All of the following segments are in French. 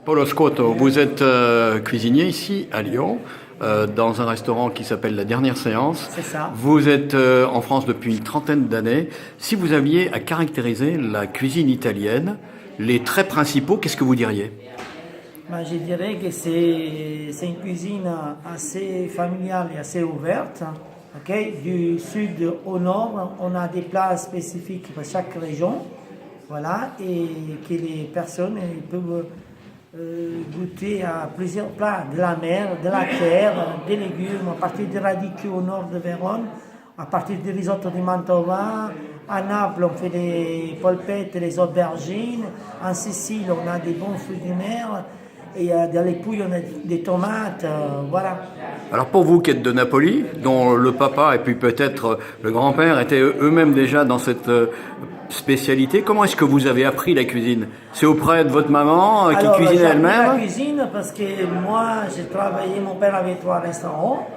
Paolo Scotto, vous êtes cuisinier ici à Lyon, dans un restaurant qui s'appelle La Dernière Séance. C'est ça. Vous êtes en France depuis une trentaine d'années. Si vous aviez à caractériser la cuisine italienne, les traits principaux, qu'est-ce que vous diriez? Ben, je dirais que c'est une cuisine assez familiale et assez ouverte. Okay? Du sud au nord, on a des plats spécifiques pour chaque région. Voilà, et que les personnes peuvent goûter à plusieurs plats de la mer, de la terre, des légumes, à partir des radicchio au nord de Vérone, à partir du risotto di Mantova. À Naples, on fait des polpettes et les aubergines. En Sicile, on a des bons fruits de mer. Et dans les Pouilles, on a des tomates, voilà. Alors pour vous qui êtes de Napoli, dont le papa et puis peut-être le grand-père étaient eux-mêmes déjà dans cette spécialité, comment est-ce que vous avez appris la cuisine? C'est auprès de votre maman qui cuisinait elle-même? La cuisine parce que moi, j'ai travaillé, mon père avait 3 restaurants,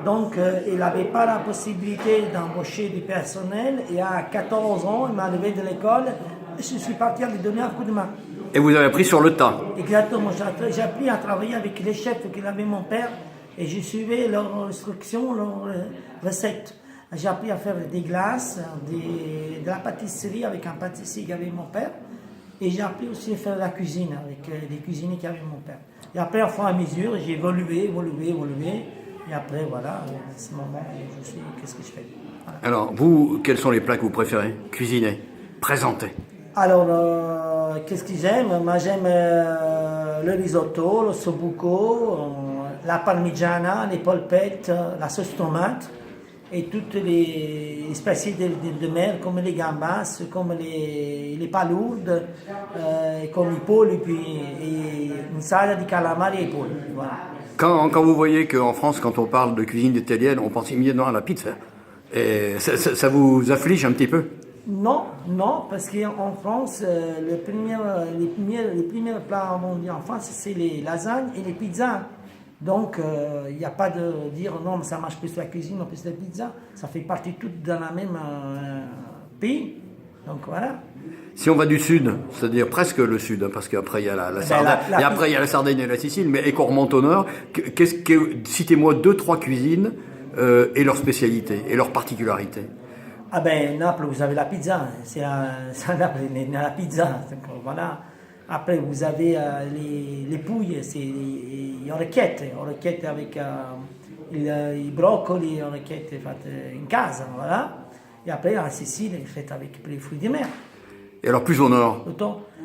donc il n'avait pas la possibilité d'embaucher du personnel et à 14 ans, il m'a levé de l'école et je suis parti à lui donner un coup de main. Et vous avez appris sur le tas? Exactement, j'ai appris à travailler avec les chefs qu'il avait mon père et je suivais leurs instructions, leurs recettes. J'ai appris à faire des glaces, de la pâtisserie avec un pâtissier qu'avait mon père. Et j'ai appris aussi à faire la cuisine avec des cuisiniers qu'avait mon père. Et après, au fur et à mesure, j'ai évolué. Et après, voilà, à ce moment, je sais qu'est-ce que je fais. Voilà. Alors, vous, quels sont les plats que vous préférez cuisiner, présenter? Alors, qu'est-ce que j'aime? Moi, j'aime le risotto, le sobuco, la parmigiana, les polpettes, la sauce tomate. Et toutes les spécialités de mer, comme les gambas, comme les palourdes, comme les poules, et puis une salade de calamari et poules. Voilà. Quand vous voyez qu'en France, quand on parle de cuisine italienne, on pense immédiatement à la pizza, et ça vous afflige un petit peu? Non, parce qu'en France, les premiers plats mondiaux en France, c'est les lasagnes et les pizzas. Donc, il n'y a pas de dire non, mais ça marche plus la cuisine, non plus la pizza. Ça fait partie toutes dans la même pays. Donc voilà. Si on va du sud, c'est-à-dire presque le sud, hein, parce qu'après il y a la Sardaigne et la Sicile, et qu'on remonte au nord, citez-moi 2-3 cuisines et leurs spécialités et leurs particularités. Ah ben, Naples, vous avez la pizza. C'est Naples, la pizza. Donc, voilà. Après, vous avez les Pouilles, c'est les orecchiette avec i broccoli, orecchiette fatte in casa, voilà. Et après, en Sicile, faite avec les fruits de mer. Et alors plus au nord,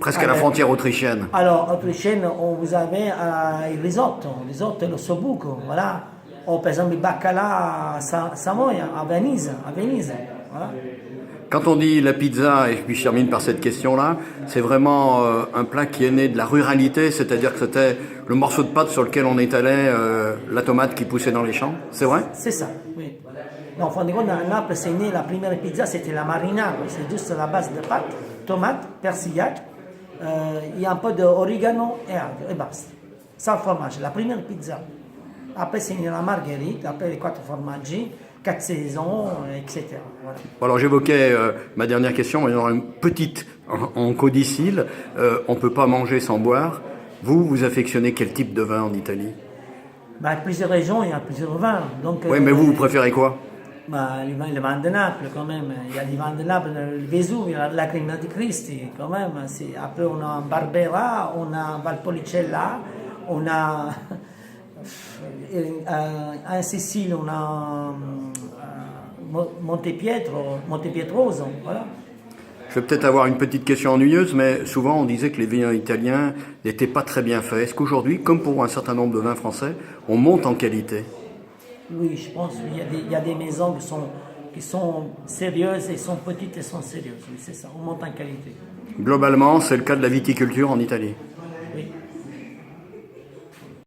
presque à la frontière autrichienne. Alors, autrichienne, vous avez il risotto et le sobuco, voilà. Ou par exemple, le baccalà à Savoia, à Venise, voilà. Quand on dit la pizza, et puis je termine par cette question-là, c'est vraiment un plat qui est né de la ruralité, c'est-à-dire que c'était le morceau de pâte sur lequel on étalait la tomate qui poussait dans les champs, c'est vrai? C'est ça, oui. Non, en fin de compte, à Naples, c'est né, la première pizza, c'était la marinara, c'est juste la base de pâte, tomate, persillac, il y a un peu d'origano et aglio, et basta. Sans fromage, la première pizza. Après, c'est né la margherite, après les 4 formaggi, 4 saisons, etc. Voilà. Alors j'évoquais ma dernière question, mais il y en aura une petite en codicile. On ne peut pas manger sans boire. Vous affectionnez quel type de vin en Italie? Bah, plusieurs régions, il y a plusieurs vins. Donc, oui, mais vous préférez quoi? Bah, le vin de Naples, quand même. Il y a les vins de Naples, le Vesuvio, il y a la Crema di Cristi, quand même. Après, on a Barbera, on a Valpolicella, on a... en Sicile, on a Montepietroso, voilà. Je vais peut-être avoir une petite question ennuyeuse, mais souvent on disait que les vins italiens n'étaient pas très bien faits. Est-ce qu'aujourd'hui, comme pour un certain nombre de vins français, on monte en qualité? Oui, je pense qu'il y a des maisons qui sont sérieuses et sont petites et sont sérieuses. Oui, c'est ça, on monte en qualité. Globalement, c'est le cas de la viticulture en Italie.